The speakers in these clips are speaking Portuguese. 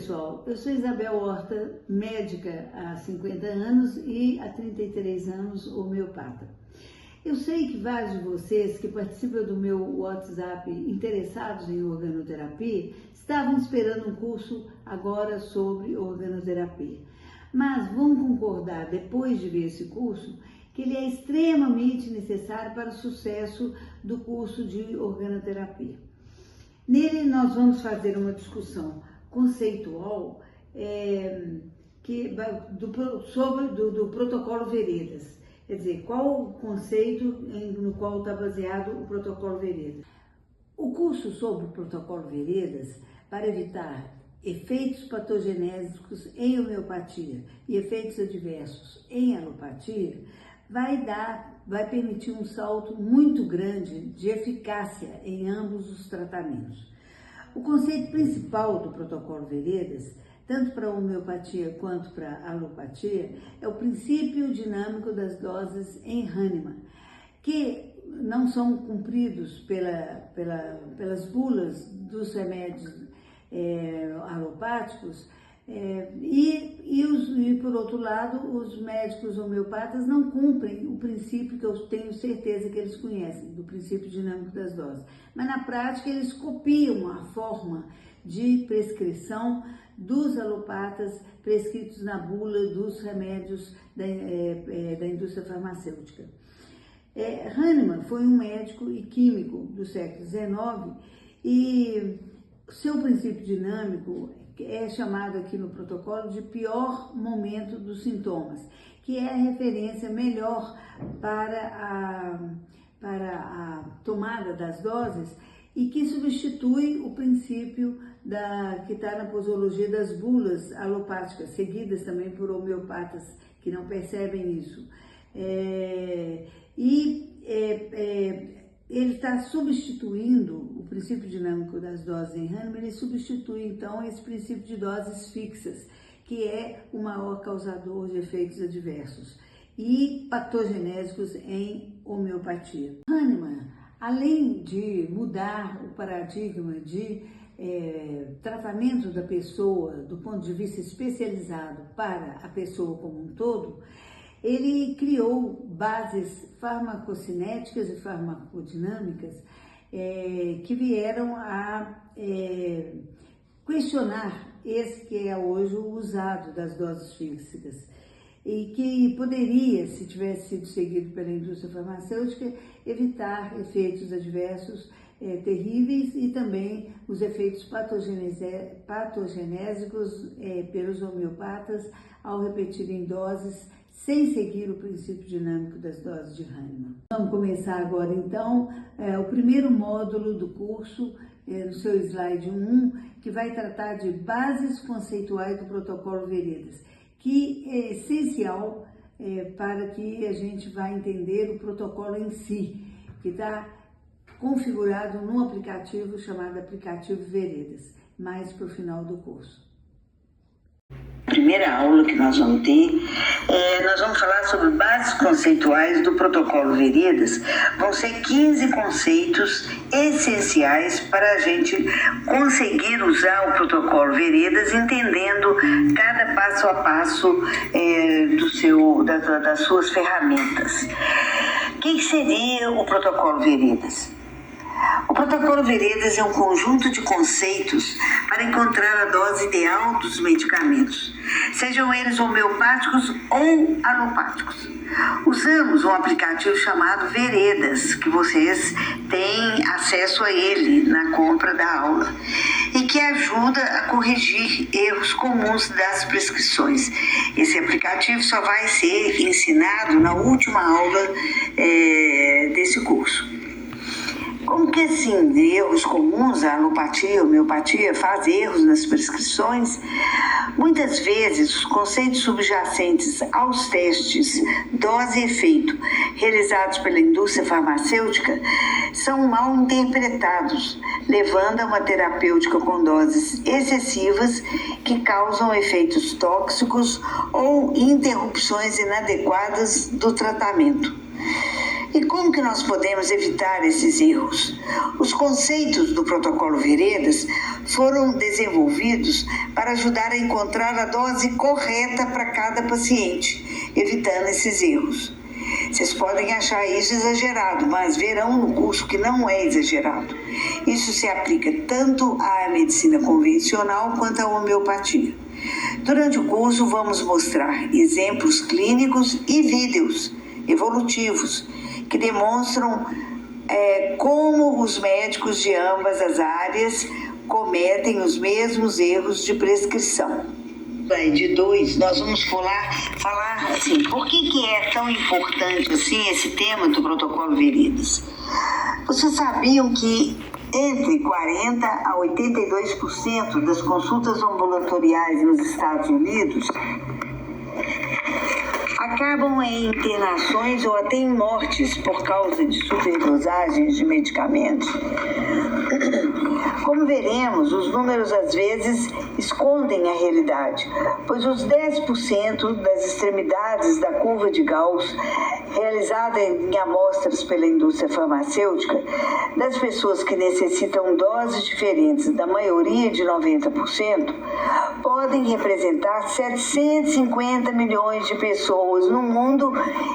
pessoal, eu sou Isabel Horta, médica há 50 anos e há 33 anos homeopata. Eu sei que vários de vocês que participam do meu WhatsApp interessados em organoterapia estavam esperando um curso agora sobre organoterapia. Mas vão concordar, depois de ver esse curso, que ele é extremamente necessário para o sucesso do curso de organoterapia. Nele nós vamos fazer uma discussão conceitual do protocolo Veredas. Quer dizer, qual o conceito no qual está baseado o protocolo Veredas. O curso sobre o protocolo Veredas, para evitar efeitos patogenésicos em homeopatia e efeitos adversos em alopatia, vai permitir um salto muito grande de eficácia em ambos os tratamentos. O conceito principal do protocolo Veredas, tanto para a homeopatia quanto para a alopatia, é o princípio dinâmico das doses em Hahnemann, que não são cumpridos pelas bulas dos remédios alopáticos, e por outro lado, os médicos homeopatas não cumprem o princípio que eu tenho certeza que eles conhecem, do princípio dinâmico das doses. Mas na prática eles copiam a forma de prescrição dos alopatas prescritos na bula dos remédios da indústria farmacêutica. Hahnemann foi um médico e químico do século XIX e seu princípio dinâmico é chamado aqui no protocolo de pior momento dos sintomas, que é a referência melhor para a tomada das doses e que substitui o princípio que está na posologia das bulas alopáticas, seguidas também por homeopatas que não percebem isso. Ele está substituindo o princípio dinâmico das doses em Hahnemann, ele substitui então esse princípio de doses fixas, que é o maior causador de efeitos adversos e patogenésicos em homeopatia. Hahnemann, além de mudar o paradigma de tratamento da pessoa do ponto de vista especializado para a pessoa como um todo, ele criou bases farmacocinéticas e farmacodinâmicas que vieram a questionar esse que é hoje o usado das doses fixas e que poderia, se tivesse sido seguido pela indústria farmacêutica, evitar efeitos adversos terríveis e também os efeitos patogenésicos pelos homeopatas ao repetirem doses sem seguir o princípio dinâmico das doses de Hahnemann. Vamos começar agora então o primeiro módulo do curso, no seu slide 1, que vai tratar de bases conceituais do protocolo Veredas, que é essencial para que a gente vá entender o protocolo em si, que está configurado num aplicativo chamado aplicativo Veredas, mais para o final do curso. Primeira aula que nós vamos ter, nós vamos falar sobre bases conceituais do protocolo Veredas. Vão ser 15 conceitos essenciais para a gente conseguir usar o protocolo Veredas, entendendo cada passo a passo das suas ferramentas. O que seria o protocolo Veredas? O protocolo Veredas é um conjunto de conceitos para encontrar a dose ideal dos medicamentos, sejam eles homeopáticos ou alopáticos. Usamos um aplicativo chamado Veredas, que vocês têm acesso a ele na compra da aula, e que ajuda a corrigir erros comuns das prescrições. Esse aplicativo só vai ser ensinado na última aula desse curso. Como que assim, erros comuns, a alopatia, a homeopatia faz erros nas prescrições? Muitas vezes os conceitos subjacentes aos testes dose e efeito realizados pela indústria farmacêutica são mal interpretados, levando a uma terapêutica com doses excessivas que causam efeitos tóxicos ou interrupções inadequadas do tratamento. E como que nós podemos evitar esses erros? Os conceitos do protocolo Veredas foram desenvolvidos para ajudar a encontrar a dose correta para cada paciente, evitando esses erros. Vocês podem achar isso exagerado, mas verão no curso que não é exagerado. Isso se aplica tanto à medicina convencional quanto à homeopatia. Durante o curso, vamos mostrar exemplos clínicos e vídeos evolutivos que demonstram como os médicos de ambas as áreas cometem os mesmos erros de prescrição. De 2, nós vamos falar assim, por que é tão importante assim esse tema do protocolo Veredas? Vocês sabiam que entre 40% a 82% das consultas ambulatoriais nos Estados Unidos acabam em internações ou até em mortes por causa de superdosagens de medicamentos? Como veremos, os números às vezes escondem a realidade, pois os 10% das extremidades da curva de Gauss, realizada em amostras pela indústria farmacêutica, das pessoas que necessitam doses diferentes da maioria de 90%, podem representar 750 milhões de pessoas no mundo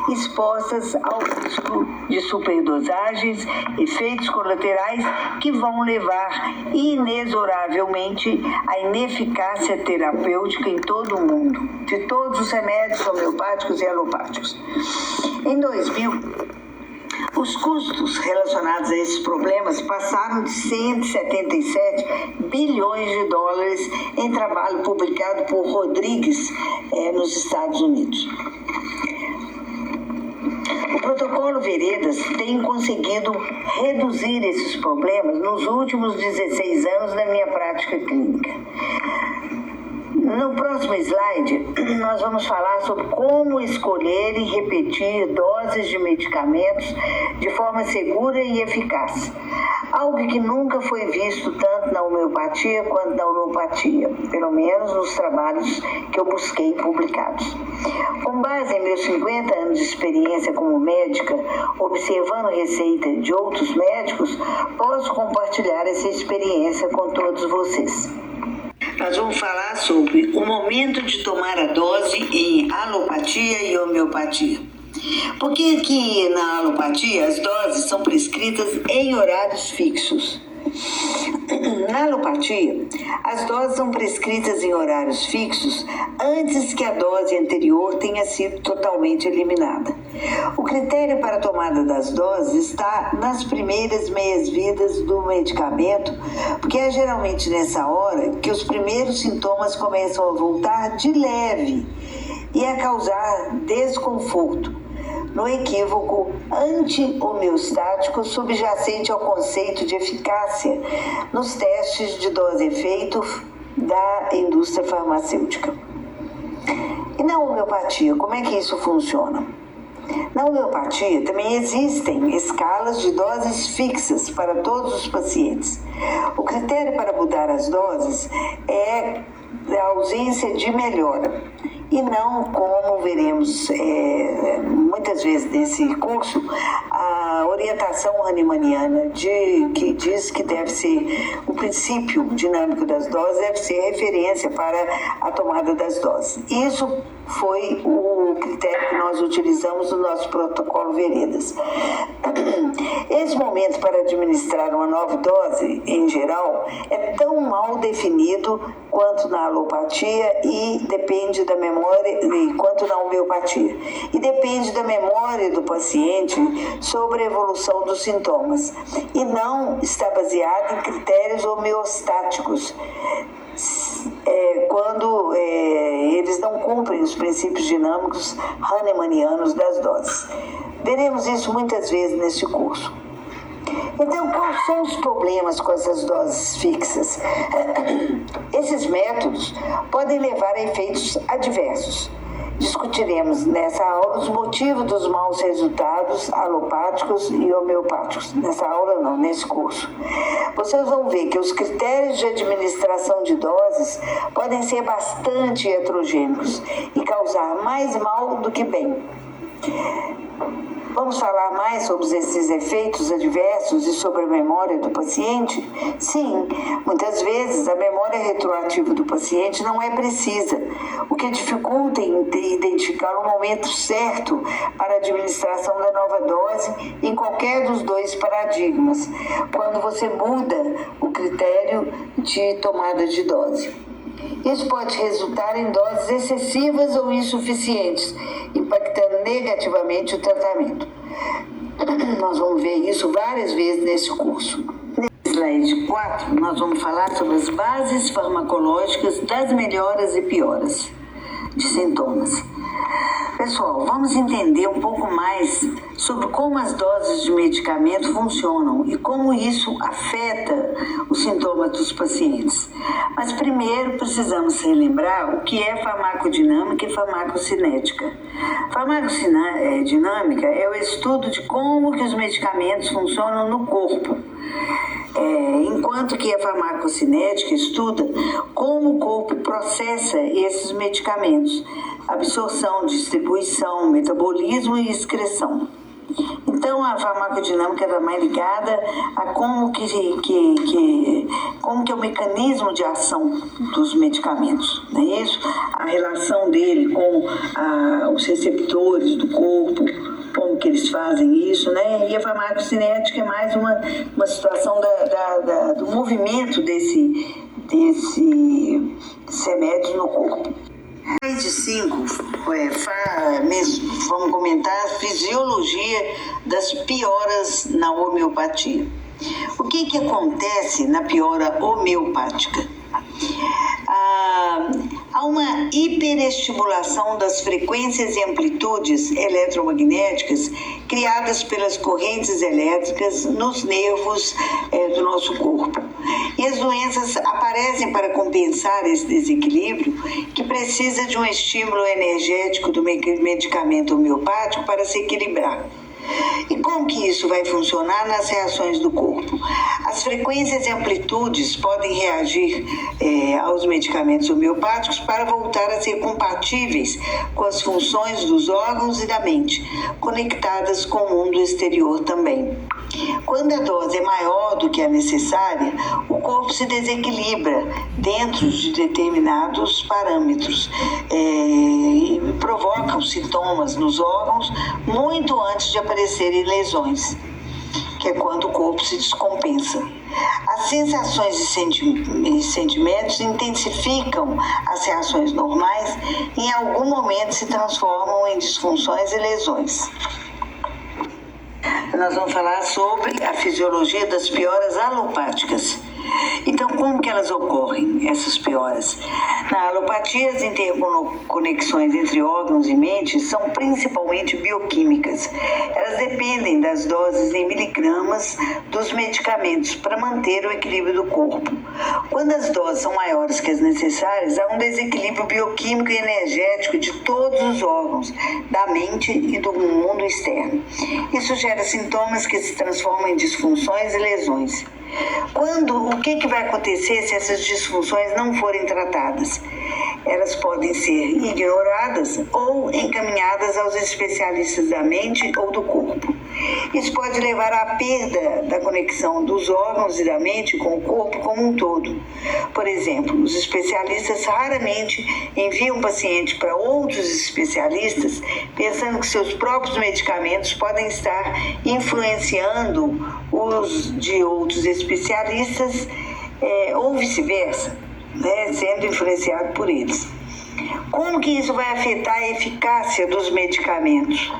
expostas ao risco de superdosagens, efeitos colaterais que vão levar inexoravelmente à ineficácia terapêutica em todo o mundo, de todos os remédios homeopáticos e alopáticos. Em 2000, os custos relacionados a esses problemas passaram de 177 bilhões de dólares em trabalho publicado por Rodrigues nos Estados Unidos. O protocolo Veredas tem conseguido reduzir esses problemas nos últimos 16 anos da minha prática clínica. No próximo slide, nós vamos falar sobre como escolher e repetir doses de medicamentos de forma segura e eficaz. Algo que nunca foi visto tanto na homeopatia quanto na alopatia, pelo menos nos trabalhos que eu busquei publicados. Com base em meus 50 anos de experiência como médica, observando receita de outros médicos, posso compartilhar essa experiência com todos vocês. Nós vamos falar sobre o momento de tomar a dose em alopatia e homeopatia. Por que na alopatia as doses são prescritas em horários fixos? Na alopatia, as doses são prescritas em horários fixos antes que a dose anterior tenha sido totalmente eliminada. O critério para a tomada das doses está nas primeiras meias-vidas do medicamento, porque é geralmente nessa hora que os primeiros sintomas começam a voltar de leve e a causar desconforto, no equívoco anti-homeostático subjacente ao conceito de eficácia nos testes de dose-efeito da indústria farmacêutica. E na homeopatia, como é que isso funciona? Na homeopatia também existem escalas de doses fixas para todos os pacientes. O critério para mudar as doses é a ausência de melhora. E não, como veremos muitas vezes nesse curso, a orientação hahnemanniana que diz que deve ser o princípio dinâmico das doses, deve ser referência para a tomada das doses. Isso foi o critério que nós utilizamos no nosso protocolo Veredas. Esse momento para administrar uma nova dose, em geral, é tão mal definido quanto na alopatia e depende da memória, quanto na homeopatia. E depende da memória do paciente sobre a evolução dos sintomas. E não está baseado em critérios homeostáticos, quando eles não cumprem os princípios dinâmicos hahnemannianos das doses. Veremos isso muitas vezes neste curso. Então, quais são os problemas com essas doses fixas? Esses métodos podem levar a efeitos adversos. Discutiremos nessa aula os motivos dos maus resultados alopáticos e homeopáticos. Nessa aula não, nesse curso. Vocês vão ver que os critérios de administração de doses podem ser bastante heterogêneos e causar mais mal do que bem. Vamos falar mais sobre esses efeitos adversos e sobre a memória do paciente? Sim, muitas vezes a memória retroativa do paciente não é precisa, o que dificulta identificar o momento certo para a administração da nova dose em qualquer dos dois paradigmas, quando você muda o critério de tomada de dose. Isso pode resultar em doses excessivas ou insuficientes, impactando negativamente o tratamento. Nós vamos ver isso várias vezes nesse curso. No slide 4, nós vamos falar sobre as bases farmacológicas das melhoras e pioras de sintomas. Pessoal, vamos entender um pouco mais sobre como as doses de medicamento funcionam e como isso afeta os sintomas dos pacientes. Mas primeiro precisamos relembrar o que é farmacodinâmica e farmacocinética. Farmacodinâmica é o estudo de como que os medicamentos funcionam no corpo. Enquanto que a farmacocinética estuda como o corpo processa esses medicamentos, absorção, distribuição, metabolismo e excreção. Então, a farmacodinâmica está mais ligada a como que é o mecanismo de ação dos medicamentos, não é isso? A relação dele com os receptores do corpo, como que eles fazem isso, né? E a farmacocinética é mais uma situação do movimento desse remédio no corpo. Slide 5, vamos comentar a fisiologia das pioras na homeopatia. O que acontece na piora homeopática? Há uma hiperestimulação das frequências e amplitudes eletromagnéticas criadas pelas correntes elétricas nos nervos do nosso corpo. E as doenças aparecem para compensar esse desequilíbrio, que precisa de um estímulo energético do medicamento homeopático para se equilibrar. E como que isso vai funcionar nas reações do corpo? As frequências e amplitudes podem reagir aos medicamentos homeopáticos para voltar a ser compatíveis com as funções dos órgãos e da mente, conectadas com o mundo exterior também. Quando a dose é maior do que a necessária, o corpo se desequilibra dentro de determinados parâmetros e provocam sintomas nos órgãos muito antes de aparecerem lesões, que é quando o corpo se descompensa. As sensações e sentimentos intensificam as reações normais e em algum momento se transformam em disfunções e lesões. Nós vamos falar sobre a fisiologia das pioras alopáticas. Então, como que elas ocorrem, essas pioras? Na alopatia, as interconexões entre órgãos e mente são principalmente bioquímicas. Elas dependem das doses em miligramas dos medicamentos para manter o equilíbrio do corpo. Quando as doses são maiores que as necessárias, há um desequilíbrio bioquímico e energético de todos os órgãos, da mente e do mundo externo. Isso gera sintomas que se transformam em disfunções e lesões. O que vai acontecer se essas disfunções não forem tratadas? Elas podem ser ignoradas ou encaminhadas aos especialistas da mente ou do corpo. Isso pode levar à perda da conexão dos órgãos e da mente com o corpo como um todo. Por exemplo, os especialistas raramente enviam o paciente para outros especialistas pensando que seus próprios medicamentos podem estar influenciando os de outros especialistas ou vice-versa, né, sendo influenciado por eles. Como que isso vai afetar a eficácia dos medicamentos?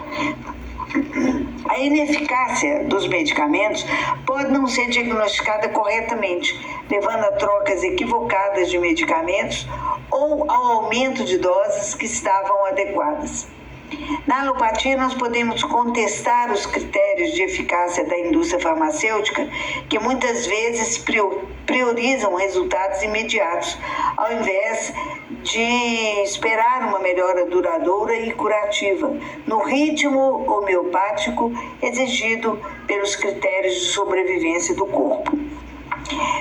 A ineficácia dos medicamentos pode não ser diagnosticada corretamente, levando a trocas equivocadas de medicamentos ou ao aumento de doses que estavam adequadas. Na alopatia, nós podemos contestar os critérios de eficácia da indústria farmacêutica, que muitas vezes priorizam resultados imediatos, ao invés de esperar uma melhora duradoura e curativa, no ritmo homeopático exigido pelos critérios de sobrevivência do corpo.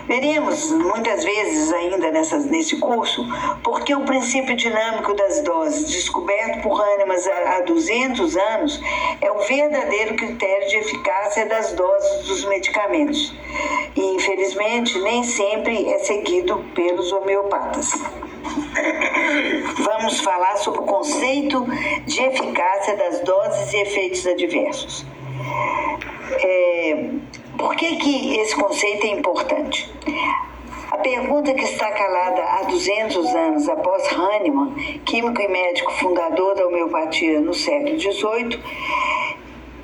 Veremos muitas vezes ainda nesse curso porque o princípio dinâmico das doses, descoberto por Hahnemann há 200 anos, é o verdadeiro critério de eficácia das doses dos medicamentos. E, infelizmente, nem sempre é seguido pelos homeopatas. Vamos falar sobre o conceito de eficácia das doses e efeitos adversos. Por que esse conceito é importante? A pergunta que está calada há 200 anos após Hahnemann, químico e médico fundador da homeopatia no século XVIII,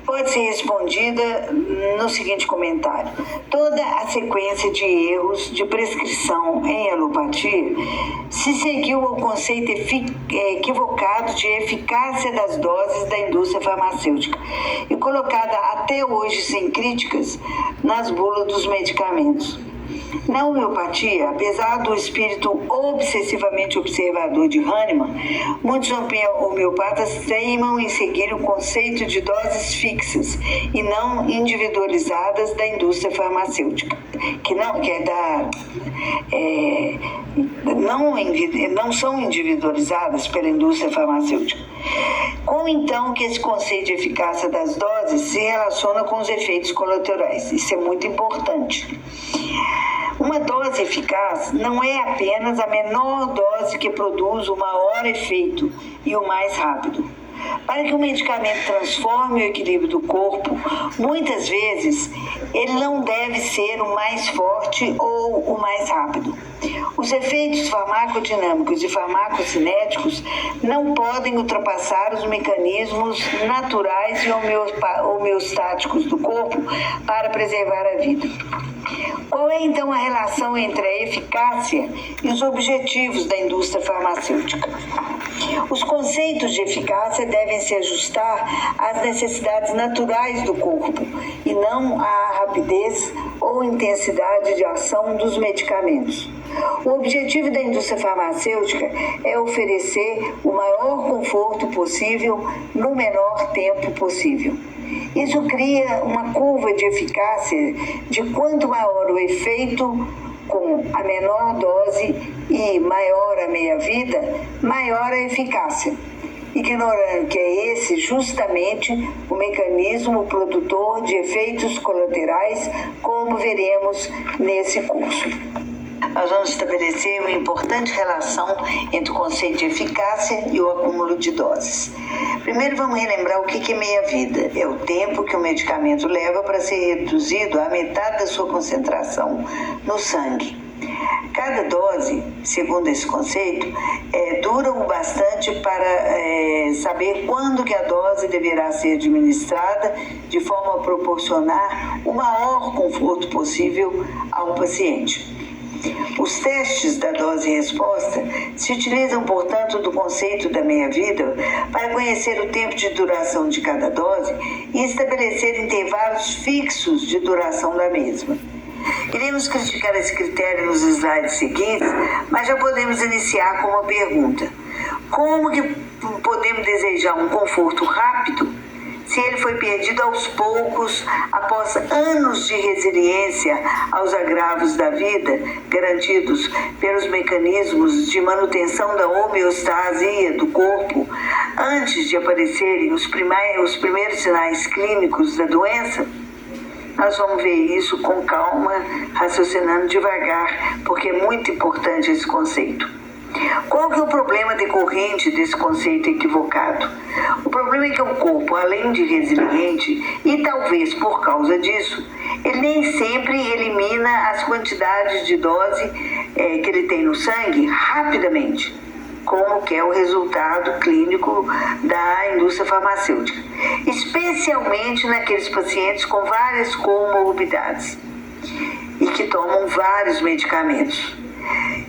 pode ser respondida no seguinte comentário: toda a sequência de erros de prescrição em alopatia se seguiu ao conceito equivocado de eficácia das doses da indústria farmacêutica e colocada até hoje sem críticas nas bulas dos medicamentos. Na homeopatia, apesar do espírito obsessivamente observador de Hahnemann, muitos homeopatas teimam em seguir o conceito de doses fixas e não individualizadas da indústria farmacêutica, não são individualizadas pela indústria farmacêutica. Como então que esse conceito de eficácia das doses se relaciona com os efeitos colaterais? Isso é muito importante. Uma dose eficaz não é apenas a menor dose que produz o maior efeito e o mais rápido. Para que o medicamento transforme o equilíbrio do corpo, muitas vezes ele não deve ser o mais forte ou o mais rápido. Os efeitos farmacodinâmicos e farmacocinéticos não podem ultrapassar os mecanismos naturais e homeostáticos do corpo para preservar a vida. Qual é então a relação entre a eficácia e os objetivos da indústria farmacêutica? Os conceitos de eficácia devem se ajustar às necessidades naturais do corpo e não à rapidez ou intensidade de ação dos medicamentos. O objetivo da indústria farmacêutica é oferecer o maior conforto possível no menor tempo possível. Isso cria uma curva de eficácia de quanto maior o efeito com a menor dose e maior a meia-vida, maior a eficácia, ignorando que é esse justamente o mecanismo produtor de efeitos colaterais, como veremos nesse curso. Nós vamos estabelecer uma importante relação entre o conceito de eficácia e o acúmulo de doses. Primeiro vamos relembrar o que é meia-vida. É o tempo que o medicamento leva para ser reduzido à metade da sua concentração no sangue. Cada dose, segundo esse conceito, dura o bastante para saber quando que a dose deverá ser administrada de forma a proporcionar o maior conforto possível ao paciente. Os testes da dose-resposta se utilizam, portanto, do conceito da meia-vida para conhecer o tempo de duração de cada dose e estabelecer intervalos fixos de duração da mesma. Iremos criticar esse critério nos slides seguintes, mas já podemos iniciar com uma pergunta: como que podemos desejar um conforto rápido se ele foi perdido aos poucos, após anos de resiliência aos agravos da vida, garantidos pelos mecanismos de manutenção da homeostasia do corpo, antes de aparecerem os primeiros sinais clínicos da doença? Nós vamos ver isso com calma, raciocinando devagar, porque é muito importante esse conceito. Qual que é o problema decorrente desse conceito equivocado? O problema é que o corpo, além de resiliente, e talvez por causa disso, ele nem sempre elimina as quantidades de dose que ele tem no sangue rapidamente, como que é o resultado clínico da indústria farmacêutica, especialmente naqueles pacientes com várias comorbidades e que tomam vários medicamentos.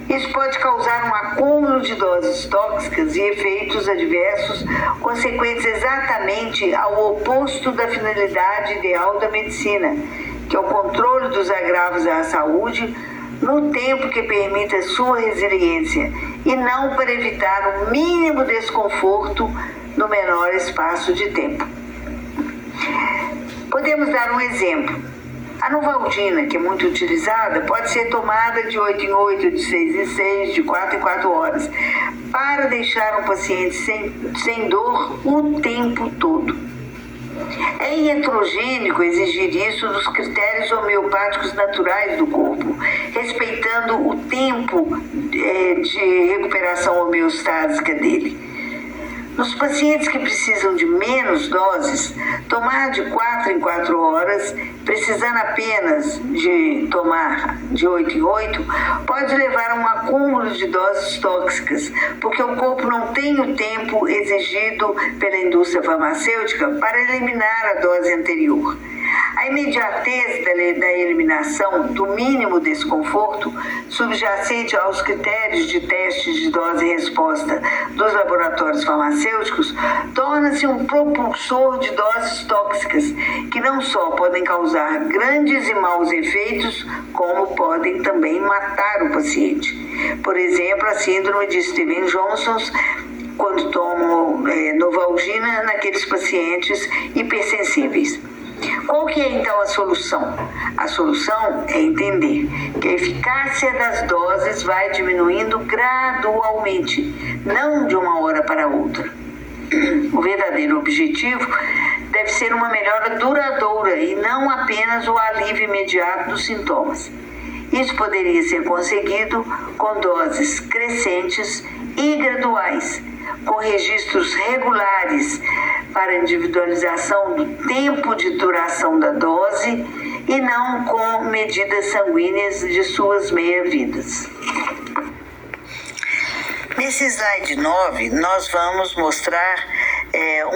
Isso pode causar um acúmulo de doses tóxicas e efeitos adversos, consequentes exatamente ao oposto da finalidade ideal da medicina, que é o controle dos agravos à saúde no tempo que permita sua resiliência e não para evitar o mínimo desconforto no menor espaço de tempo. Podemos dar um exemplo. A Novalgina, que é muito utilizada, pode ser tomada de 8 em 8, de 6 em 6, de 4 em 4 horas, para deixar um paciente sem dor o tempo todo. É iatrogênico exigir isso dos critérios homeopáticos naturais do corpo, respeitando o tempo de recuperação homeostásica dele. Nos pacientes que precisam de menos doses, tomar de 4 em 4 horas, precisando apenas de tomar de 8 em 8, pode levar a um acúmulo de doses tóxicas, porque o corpo não tem o tempo exigido pela indústria farmacêutica para eliminar a dose anterior. A imediatez da eliminação do mínimo desconforto, subjacente aos critérios de testes de dose e resposta dos laboratórios farmacêuticos, torna-se um propulsor de doses tóxicas, que não só podem causar grandes e maus efeitos, como podem também matar o paciente. Por exemplo, a síndrome de Stevens-Johnson, quando tomam Novalgina naqueles pacientes hipersensíveis. Qual que é então a solução? A solução é entender que a eficácia das doses vai diminuindo gradualmente, não de uma hora para outra. O verdadeiro objetivo deve ser uma melhora duradoura e não apenas o alívio imediato dos sintomas. Isso poderia ser conseguido com doses crescentes e graduais, com registros regulares para individualização do tempo de duração da dose e não com medidas sanguíneas de suas meia-vidas. Nesse slide 9, nós vamos mostrar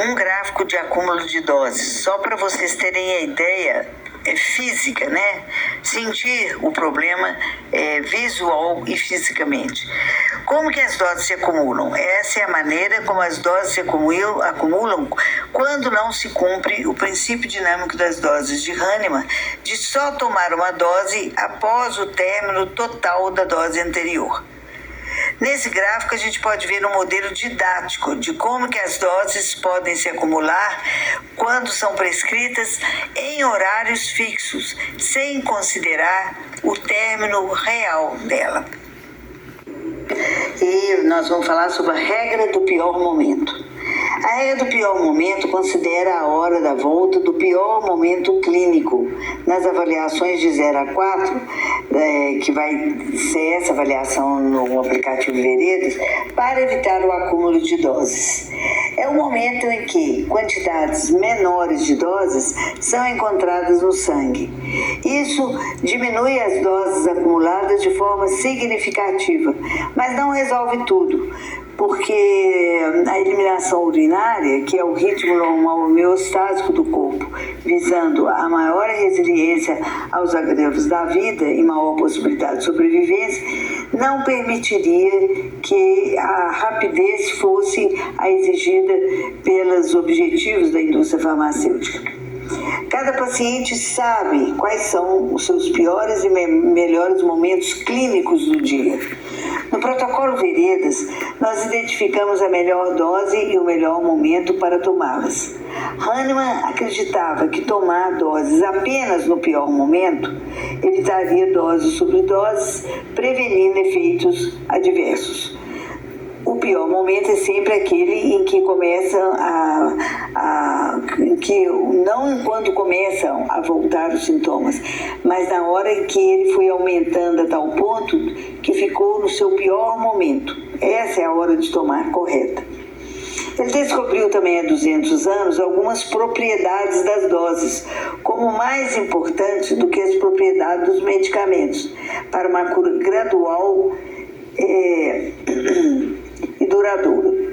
um gráfico de acúmulo de doses, só para vocês terem a ideia física, né? Sentir o problema visual e fisicamente. Como que as doses se acumulam? Essa é a maneira como as doses se acumulam quando não se cumpre o princípio dinâmico das doses de Hahnemann, de só tomar uma dose após o término total da dose anterior. Nesse gráfico a gente pode ver um modelo didático de como que as doses podem se acumular quando são prescritas em horários fixos, sem considerar o término real dela. E nós vamos falar sobre a regra do pior momento. A regra do pior momento considera a hora da volta do pior momento clínico nas avaliações de 0 a 4, que vai ser essa avaliação no aplicativo Veredas, para evitar o acúmulo de doses. É o momento em que quantidades menores de doses são encontradas no sangue. Isso diminui as doses acumuladas de forma significativa, mas não resolve tudo, porque a eliminação urinária, que é o ritmo normal homeostásico do corpo, visando a maior resiliência aos agravos da vida e maior possibilidade de sobrevivência, não permitiria que a rapidez fosse a exigida pelos objetivos da indústria farmacêutica. Cada paciente sabe quais são os seus piores e melhores momentos clínicos do dia. No protocolo Veredas, nós identificamos a melhor dose e o melhor momento para tomá-las. Hahnemann acreditava que tomar doses apenas no pior momento evitaria doses sobre doses, prevenindo efeitos adversos. O pior momento é sempre aquele em que começam não enquanto começam a voltar os sintomas, mas na hora em que ele foi aumentando a tal ponto que ficou no seu pior momento. Essa é a hora de tomar correta. Ele descobriu também há 200 anos algumas propriedades das doses, como mais importantes do que as propriedades dos medicamentos, para uma cura gradual e duradoura.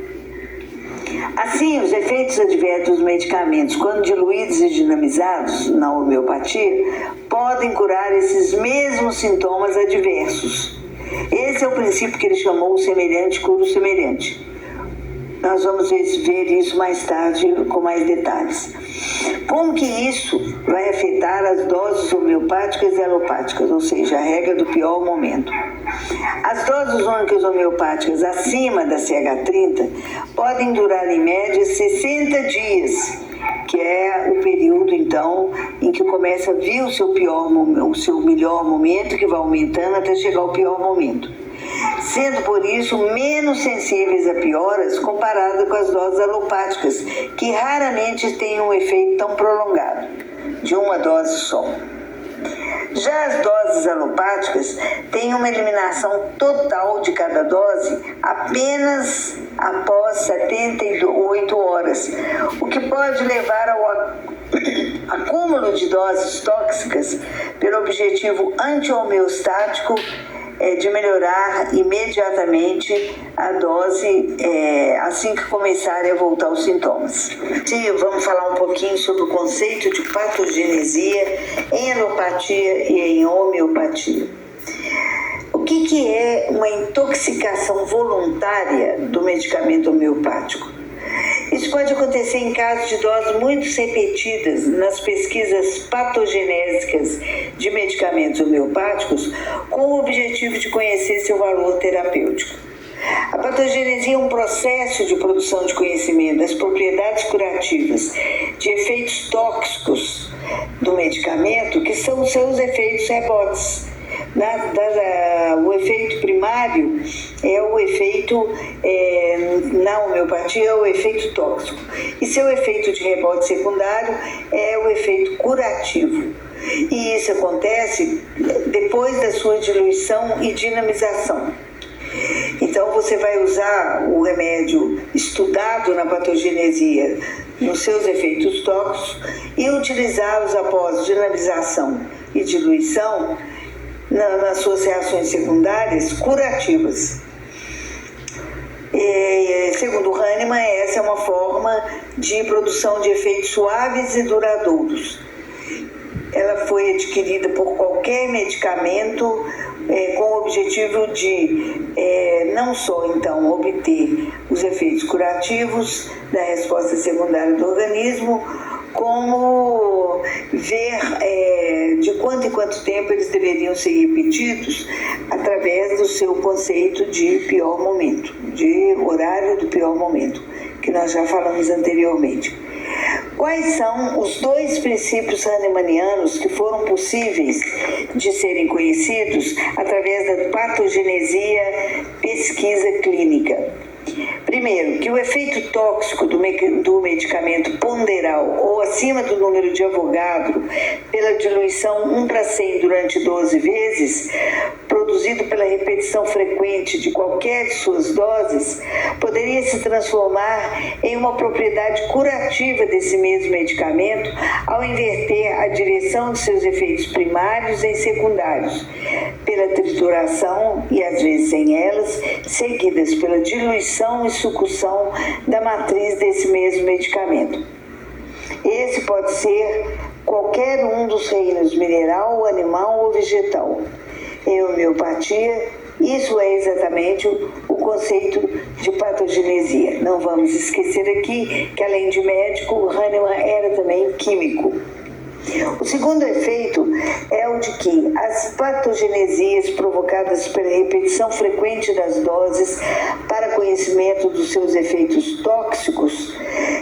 Assim, os efeitos adversos dos medicamentos, quando diluídos e dinamizados na homeopatia, podem curar esses mesmos sintomas adversos. Esse é o princípio que ele chamou o semelhante cura o semelhante. Nós vamos ver isso mais tarde com mais detalhes. Como que isso vai afetar as doses homeopáticas e alopáticas, ou seja, a regra do pior momento? As doses únicas homeopáticas acima da CH30 podem durar em média 60 dias, que é o período em então, em que começa a vir o seu melhor momento, que vai aumentando até chegar ao pior momento, sendo por isso menos sensíveis a pioras comparado com as doses alopáticas, que raramente têm um efeito tão prolongado, de uma dose só. Já as doses alopáticas têm uma eliminação total de cada dose apenas após 78 horas, o que pode levar ao acúmulo de doses tóxicas pelo objetivo anti-homeostático de melhorar imediatamente a dose assim que começarem a voltar os sintomas. Vamos falar um pouquinho sobre o conceito de patogenesia em alopatia e em homeopatia. O que é uma intoxicação voluntária do medicamento homeopático? Isso pode acontecer em casos de doses muito repetidas nas pesquisas patogenésicas de medicamentos homeopáticos com o objetivo de conhecer seu valor terapêutico. A patogenesia é um processo de produção de conhecimento das propriedades curativas de efeitos tóxicos do medicamento, que são seus efeitos rebotes. O efeito primário é o efeito, na homeopatia, é o efeito tóxico. E seu efeito de rebote secundário é o efeito curativo. E isso acontece depois da sua diluição e dinamização. Então, você vai usar o remédio estudado na patogenesia nos seus efeitos tóxicos e utilizá-los após dinamização e diluição nas suas reações secundárias curativas. Segundo Hahnemann, essa é uma forma de produção de efeitos suaves e duradouros. Ela foi adquirida por qualquer medicamento com o objetivo de não só então obter os efeitos curativos da resposta secundária do organismo, como ver de quanto em quanto tempo eles deveriam ser repetidos através do seu conceito de pior momento, de horário do pior momento, que nós já falamos anteriormente. Quais são os dois princípios hahnemannianos que foram possíveis de serem conhecidos através da patogenesia pesquisa clínica? Primeiro, que o efeito tóxico do medicamento ponderal ou acima do número de Avogadro pela diluição 1:100 durante 12 vezes, produzido pela repetição frequente de qualquer de suas doses, poderia se transformar em uma propriedade curativa desse mesmo medicamento ao inverter a direção de seus efeitos primários em secundários, pela trituração e às vezes sem elas, seguidas pela diluição e sucção da matriz desse mesmo medicamento. Esse pode ser qualquer um dos reinos mineral, animal ou vegetal. Em homeopatia, isso é exatamente o conceito de patogenesia. Não vamos esquecer aqui que, além de médico, Hahnemann era também químico. O segundo efeito é o de que as patogenesias provocadas pela repetição frequente das doses para conhecimento dos seus efeitos tóxicos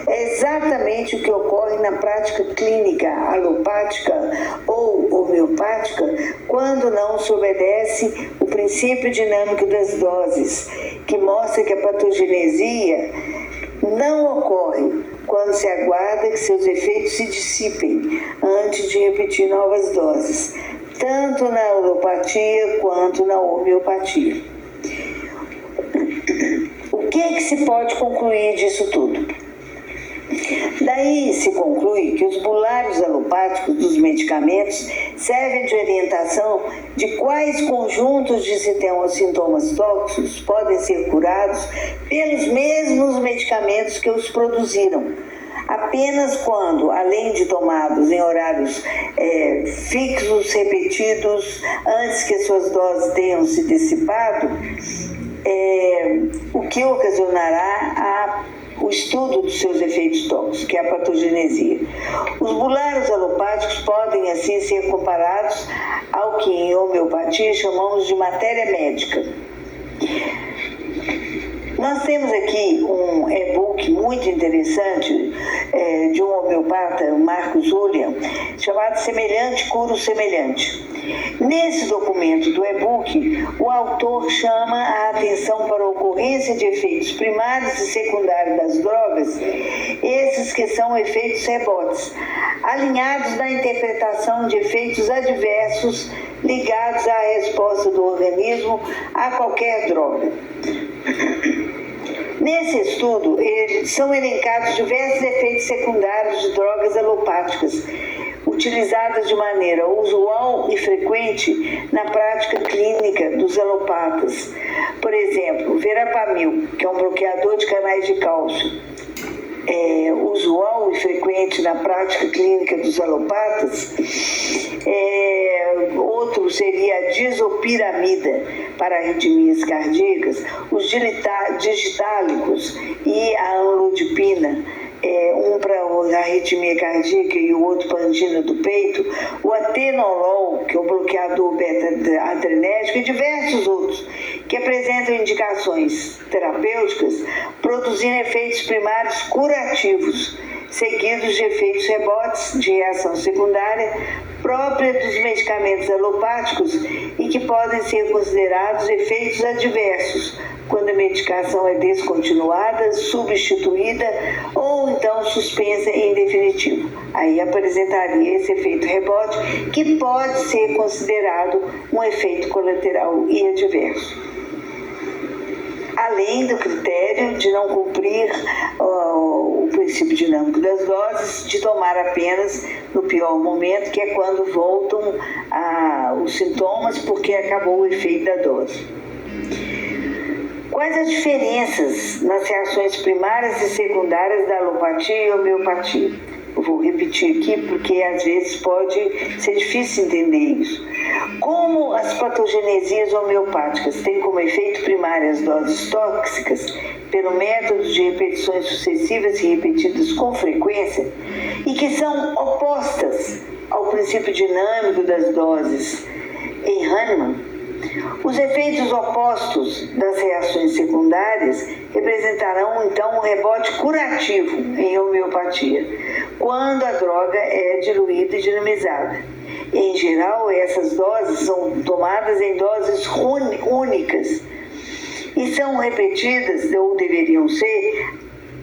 é exatamente o que ocorre na prática clínica alopática ou homeopática quando não se obedece o princípio dinâmico das doses, que mostra que a patogenesia não ocorre quando se aguarda que seus efeitos se dissipem antes de repetir novas doses, tanto na alopatia quanto na homeopatia. O que se pode concluir disso tudo? Daí se conclui que os bulários alopáticos dos medicamentos servem de orientação de quais conjuntos de sintomas tóxicos podem ser curados pelos mesmos medicamentos que os produziram, apenas quando, além de tomados em horários fixos, repetidos, antes que as suas doses tenham se dissipado, o que ocasionará o estudo dos seus efeitos tóxicos, que é a patogenesia. Os bulários alopáticos podem, assim, ser comparados ao que em homeopatia chamamos de matéria médica. Nós temos aqui um e-book muito interessante de um homeopata, Marcos Julian, chamado Semelhante Cura o Semelhante. Nesse documento do e-book, o autor chama a atenção para a ocorrência de efeitos primários e secundários das drogas, esses que são efeitos rebotes, alinhados na interpretação de efeitos adversos ligados à resposta do organismo a qualquer droga. Nesse estudo, são elencados diversos efeitos secundários de drogas alopáticas, utilizadas de maneira usual e frequente na prática clínica dos alopatas. Por exemplo, verapamil, que é um bloqueador de canais de cálcio, usual e frequente na prática clínica dos alopatas. Outro seria a disopiramida para arritmias cardíacas, os digitálicos e a amlodipina, um para a arritmia cardíaca e o outro para a angina do peito, o atenolol, que é o bloqueador beta-adrenérgico, e diversos outros que apresentam indicações terapêuticas, produzindo efeitos primários curativos, seguidos de efeitos rebotes de reação secundária própria dos medicamentos alopáticos e que podem ser considerados efeitos adversos quando a medicação é descontinuada, substituída ou então suspensa em definitivo. Aí apresentaria esse efeito rebote, que pode ser considerado um efeito colateral e adverso. Além do critério de não cumprir o princípio dinâmico das doses, de tomar apenas no pior momento, que é quando voltam os sintomas porque acabou o efeito da dose. Quais as diferenças nas reações primárias e secundárias da alopatia e homeopatia? Eu vou repetir aqui porque às vezes pode ser difícil entender isso. Como as patogenesias homeopáticas têm como efeito primário as doses tóxicas, pelo método de repetições sucessivas e repetidas com frequência, e que são opostas ao princípio dinâmico das doses em Hahnemann, os efeitos opostos das reações secundárias representarão então um rebote curativo em homeopatia, quando a droga é diluída e dinamizada. Em geral, essas doses são tomadas em doses únicas e são repetidas, ou deveriam ser,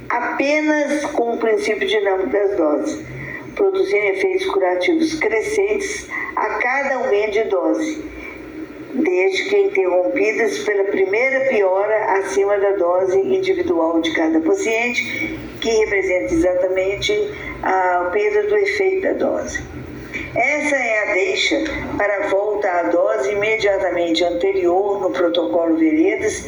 apenas com o princípio dinâmico das doses, produzindo efeitos curativos crescentes a cada aumento de dose, desde que interrompidas pela primeira piora acima da dose individual de cada paciente, que representa exatamente a perda do efeito da dose. Essa é a deixa para a volta à dose imediatamente anterior no protocolo Veredas,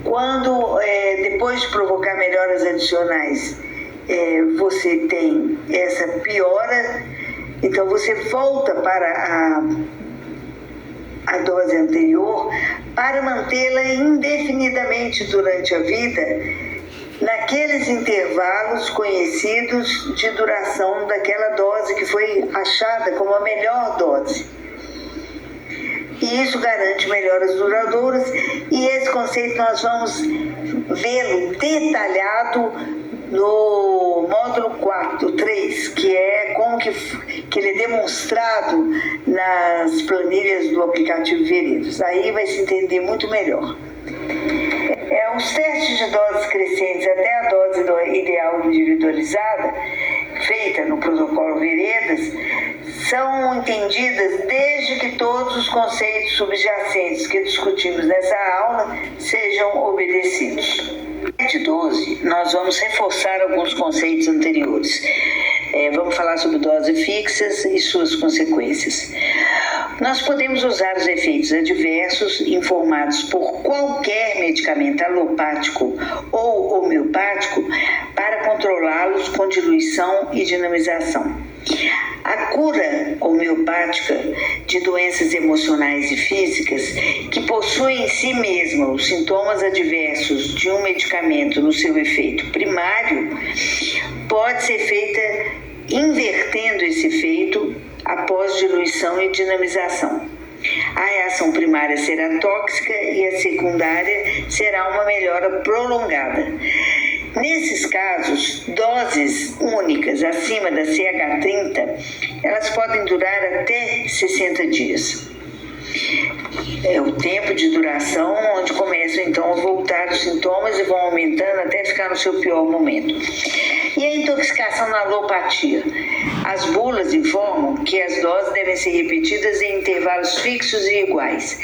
quando, depois de provocar melhoras adicionais, você tem essa piora, então você volta para a dose anterior para mantê-la indefinidamente durante a vida, naqueles intervalos conhecidos de duração daquela dose que foi achada como a melhor dose. E isso garante melhoras duradouras, e esse conceito nós vamos vê-lo detalhado no módulo 3, que é como que ele é demonstrado nas planilhas do aplicativo Veredas. Aí vai se entender muito melhor. Os testes de doses crescentes até a dose ideal individualizada, feita no protocolo Veredas, são entendidas desde que todos os conceitos subjacentes que discutimos nessa aula sejam obedecidos. No 12, nós vamos reforçar alguns conceitos anteriores. Vamos falar sobre doses fixas e suas consequências. Nós podemos usar os efeitos adversos informados por qualquer medicamento alopático ou homeopático para controlá-los com diluição e dinamização. A cura homeopática de doenças emocionais e físicas que possuem em si mesma os sintomas adversos de um medicamento no seu efeito primário pode ser feita invertendo esse efeito após diluição e dinamização. A reação primária será tóxica e a secundária será uma melhora prolongada. Nesses casos, doses únicas acima da CH30, elas podem durar até 60 dias. É o tempo de duração onde começam então a voltar os sintomas e vão aumentando até ficar no seu pior momento. E a intoxicação na alopatia? As bulas informam que as doses devem ser repetidas em intervalos fixos e iguais.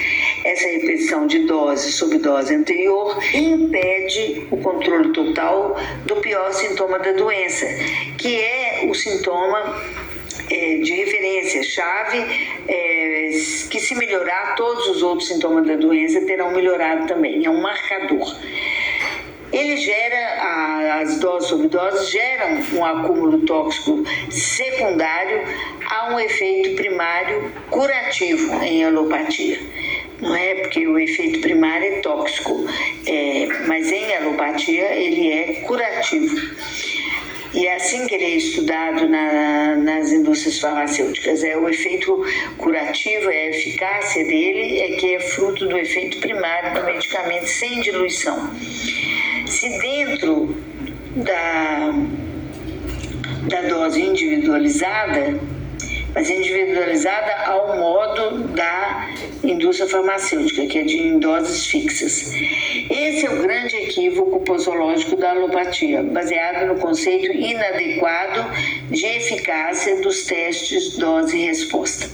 Essa repetição de dose sobre dose anterior impede o controle total do pior sintoma da doença, que é o sintoma de referência, chave, que se melhorar, todos os outros sintomas da doença terão melhorado também. É um marcador. Ele gera, as doses sobre doses geram um acúmulo tóxico secundário a um efeito primário curativo em alopatia. Não é porque o efeito primário é tóxico, mas em alopatia ele é curativo. E é assim que ele é estudado nas indústrias farmacêuticas. O efeito curativo, a eficácia dele que é fruto do efeito primário do medicamento sem diluição. Se dentro da dose individualizada, mas individualizada ao modo da indústria farmacêutica, que é em doses fixas. Esse é o grande equívoco posológico da alopatia, baseado no conceito inadequado de eficácia dos testes dose e resposta.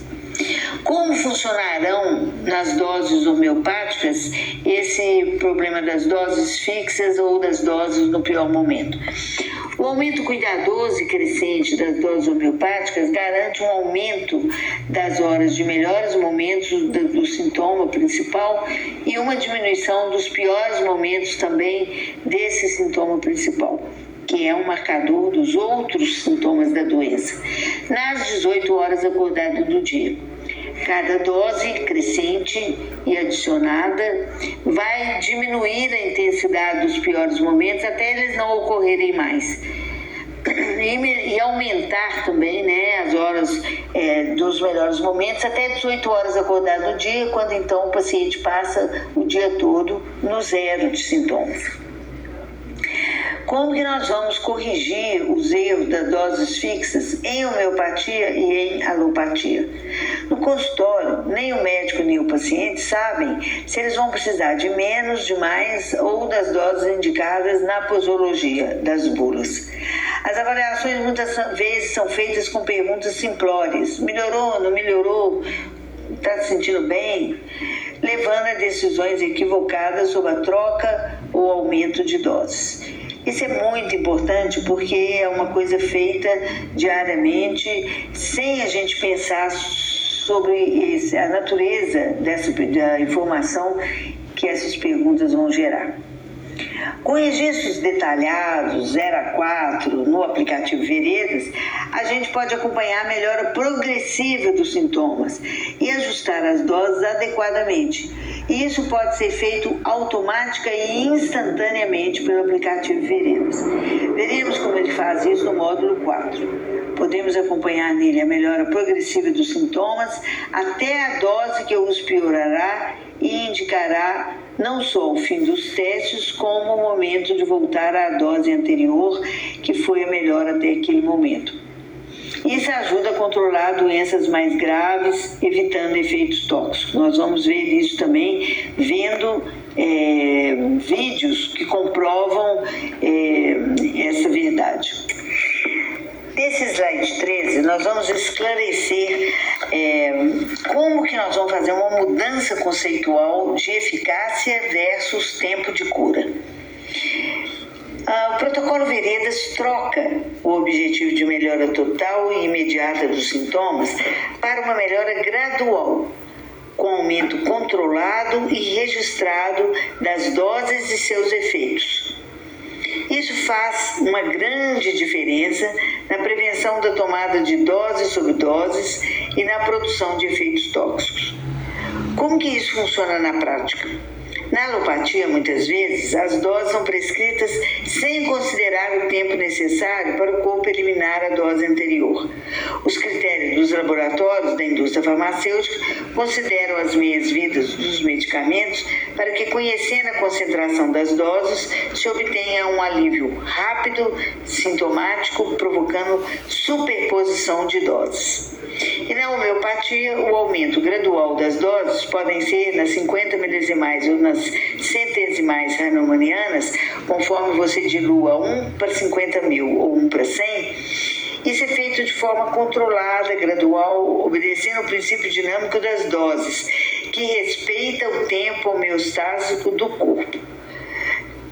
Como funcionarão nas doses homeopáticas esse problema das doses fixas ou das doses no pior momento? O aumento cuidadoso e crescente das doses homeopáticas garante um aumento das horas de melhores momentos do sintoma principal e uma diminuição dos piores momentos também desse sintoma principal, que é um marcador dos outros sintomas da doença, nas 18 horas acordadas do dia. Cada dose crescente e adicionada vai diminuir a intensidade dos piores momentos até eles não ocorrerem mais. E aumentar também, as horas dos melhores momentos até 18 horas acordado do dia, quando então o paciente passa o dia todo no zero de sintomas. Como que nós vamos corrigir os erros das doses fixas em homeopatia e em alopatia? No consultório, nem o médico nem o paciente sabem se eles vão precisar de menos, de mais ou das doses indicadas na posologia das bulas. As avaliações muitas vezes são feitas com perguntas simplórias: melhorou, não melhorou, está se sentindo bem? Levando a decisões equivocadas sobre a troca ou aumento de doses. Isso é muito importante porque é uma coisa feita diariamente sem a gente pensar sobre a natureza da informação que essas perguntas vão gerar. Com registros detalhados, 0 a 4, no aplicativo Veredas, a gente pode acompanhar a melhora progressiva dos sintomas e ajustar as doses adequadamente. E isso pode ser feito automática e instantaneamente pelo aplicativo Veredas. Veremos como ele faz isso no módulo 4. Podemos acompanhar nele a melhora progressiva dos sintomas até a dose que os piorará e indicará não só o fim dos testes, como o momento de voltar à dose anterior, que foi a melhor até aquele momento. Isso ajuda a controlar doenças mais graves, evitando efeitos tóxicos. Nós vamos ver isso também vendo vídeos que comprovam essa verdade. Nesse slide 13, nós vamos esclarecer como que nós vamos fazer uma mudança conceitual de eficácia versus tempo de cura. O protocolo Veredas troca o objetivo de melhora total e imediata dos sintomas para uma melhora gradual, com aumento controlado e registrado das doses e seus efeitos. Isso faz uma grande diferença na prevenção da tomada de doses sobre doses e na produção de efeitos tóxicos. Como que isso funciona na prática? Na alopatia, muitas vezes, as doses são prescritas sem considerar o tempo necessário para o corpo eliminar a dose anterior. Os critérios dos laboratórios da indústria farmacêutica consideram as meias-vidas dos medicamentos para que, conhecendo a concentração das doses, se obtenha um alívio rápido, sintomático, provocando superposição de doses. E na homeopatia, o aumento gradual das doses podem ser nas 50 milesimais ou nas centesimais hahnemannianas, conforme você dilua 1 para 50 mil ou 1 para 100. Isso é feito de forma controlada, gradual, obedecendo ao princípio dinâmico das doses, que respeita o tempo homeostásico do corpo.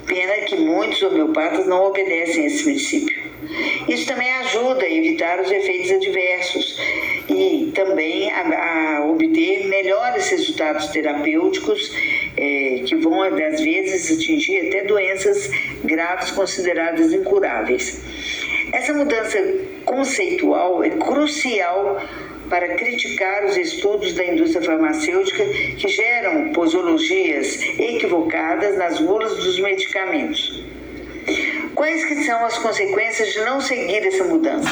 Pena que muitos homeopatas não obedecem a esse princípio. Isso também ajuda a evitar os efeitos adversos e também a obter melhores resultados terapêuticos que vão, às vezes, atingir até doenças graves consideradas incuráveis. Essa mudança conceitual é crucial para criticar os estudos da indústria farmacêutica que geram posologias equivocadas nas bulas dos medicamentos. Quais que são as consequências de não seguir essa mudança?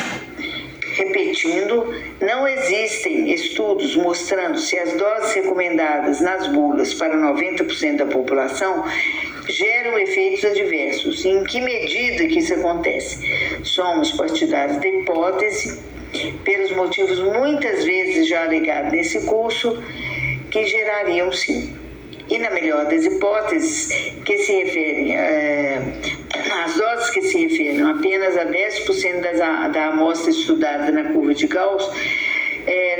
Repetindo, não existem estudos mostrando se as doses recomendadas nas bulas para 90% da população geram efeitos adversos e em que medida que isso acontece. Somos partidários da hipótese, pelos motivos muitas vezes já alegados nesse curso, que gerariam sim. E na melhor das hipóteses, que se referem as doses que se referem apenas a 10% da amostra estudada na curva de Gauss,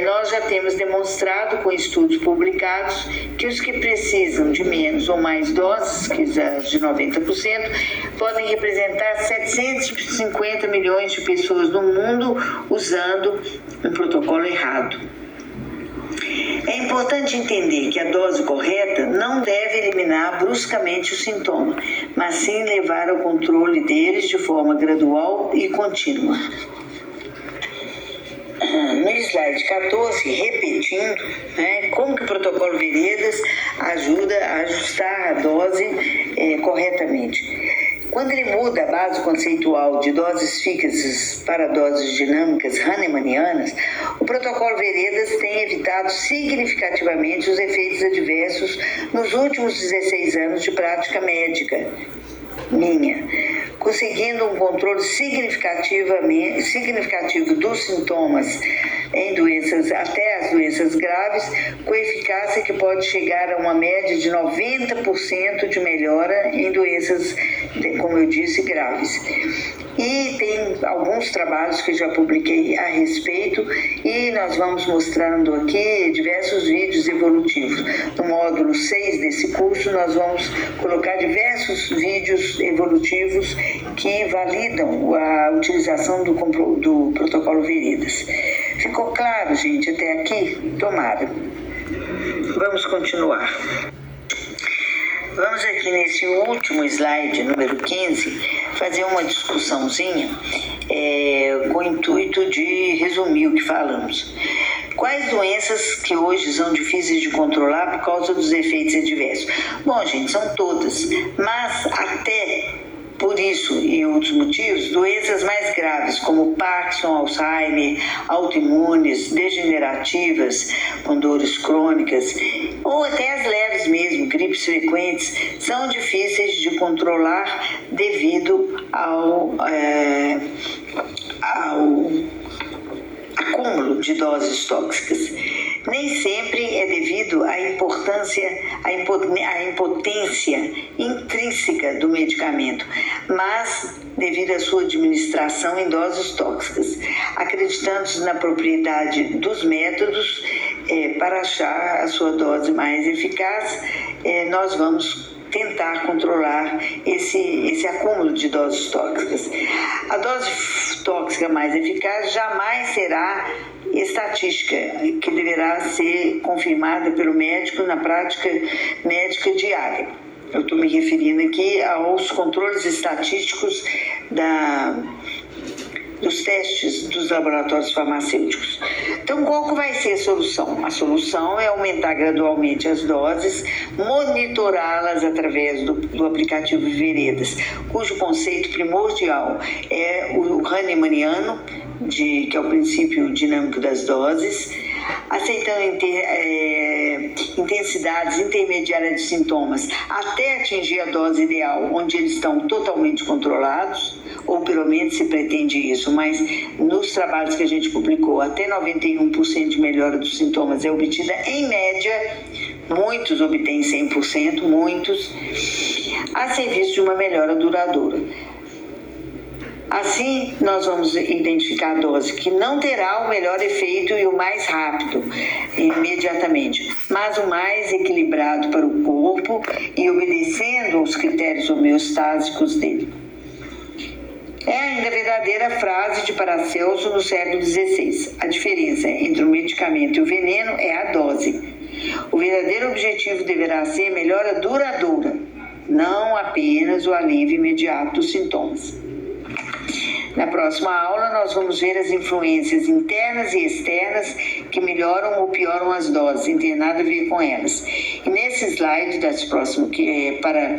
nós já temos demonstrado com estudos publicados que os que precisam de menos ou mais doses, que as de 90%, podem representar 750 milhões de pessoas no mundo usando um protocolo errado. É importante entender que a dose correta não deve eliminar bruscamente o sintoma, mas sim levar ao controle deles de forma gradual e contínua. No slide 14, repetindo, como que o protocolo Veredas ajuda a ajustar a dose corretamente. Quando ele muda a base conceitual de doses fixas para doses dinâmicas hahnemannianas, o protocolo Veredas tem evitado significativamente os efeitos adversos nos últimos 16 anos de prática médica conseguindo um controle significativo dos sintomas em doenças, até as doenças graves, com eficácia que pode chegar a uma média de 90% de melhora em doenças, como eu disse, graves. E tem alguns trabalhos que já publiquei a respeito e nós vamos mostrando aqui diversos vídeos evolutivos. No módulo 6 desse curso, nós vamos colocar diversos vídeos evolutivos que validam a utilização do protocolo Veredas. Ficou claro, gente, até aqui? Tomara. Vamos continuar. Vamos aqui nesse último slide, número 15, fazer uma discussãozinha com o intuito de resumir o que falamos. Quais doenças que hoje são difíceis de controlar por causa dos efeitos adversos? Bom, gente, são todas, mas até por isso e outros motivos, doenças mais graves como Parkinson, Alzheimer, autoimunes, degenerativas, com dores crônicas, ou até as leves mesmo, gripes frequentes, são difíceis de controlar devido ao acúmulo de doses tóxicas. Nem sempre é devido à impotência intrínseca do medicamento, mas devido à sua administração em doses tóxicas. Acreditando na propriedade dos métodos para achar a sua dose mais eficaz, nós vamos tentar controlar esse acúmulo de doses tóxicas. A dose tóxica mais eficaz jamais será estatística, que deverá ser confirmada pelo médico na prática médica diária. Eu estou me referindo aqui aos controles estatísticos dos testes dos laboratórios farmacêuticos. Então, qual que vai ser a solução? A solução é aumentar gradualmente as doses, monitorá-las através do aplicativo Veredas, cujo conceito primordial é o Hahnemanniano, que é o princípio dinâmico das doses, aceitando intensidades intermediárias de sintomas até atingir a dose ideal, onde eles estão totalmente controlados, ou pelo menos se pretende isso, mas nos trabalhos que a gente publicou, até 91% de melhora dos sintomas é obtida em média, muitos obtêm 100%, muitos, a serviço de uma melhora duradoura. Assim, nós vamos identificar a dose que não terá o melhor efeito e o mais rápido, imediatamente, mas o mais equilibrado para o corpo e obedecendo aos critérios homeostásicos dele. É ainda a verdadeira frase de Paracelso no século XVI. A diferença entre o medicamento e o veneno é a dose. O verdadeiro objetivo deverá ser melhora duradoura, não apenas o alívio imediato dos sintomas. Na próxima aula, nós vamos ver as influências internas e externas que melhoram ou pioram as doses, não tem nada a ver com elas. E nesse slide para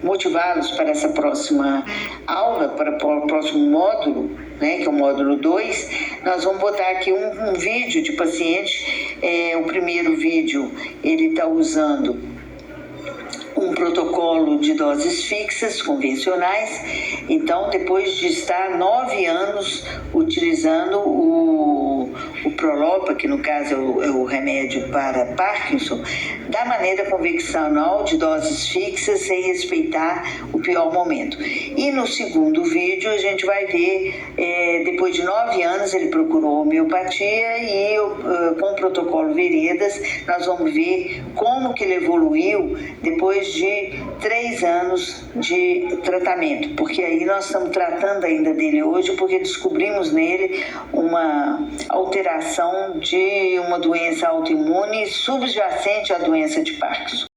motivá-los para essa próxima aula, para o próximo módulo, né, que é o módulo 2, nós vamos botar aqui um vídeo de paciente. O primeiro vídeo, ele está usando um protocolo de doses fixas, convencionais. Então, depois de estar 9 anos utilizando o Prolopa, que no caso é o remédio para Parkinson, da maneira convencional de doses fixas, sem respeitar o pior momento. E no segundo vídeo a gente vai ver, depois de 9 anos ele procurou homeopatia e com o protocolo Veredas nós vamos ver como que ele evoluiu depois de 3 anos de tratamento, porque aí nós estamos tratando ainda dele hoje, porque descobrimos nele uma alteração de uma doença autoimune subjacente à doença de Parkinson.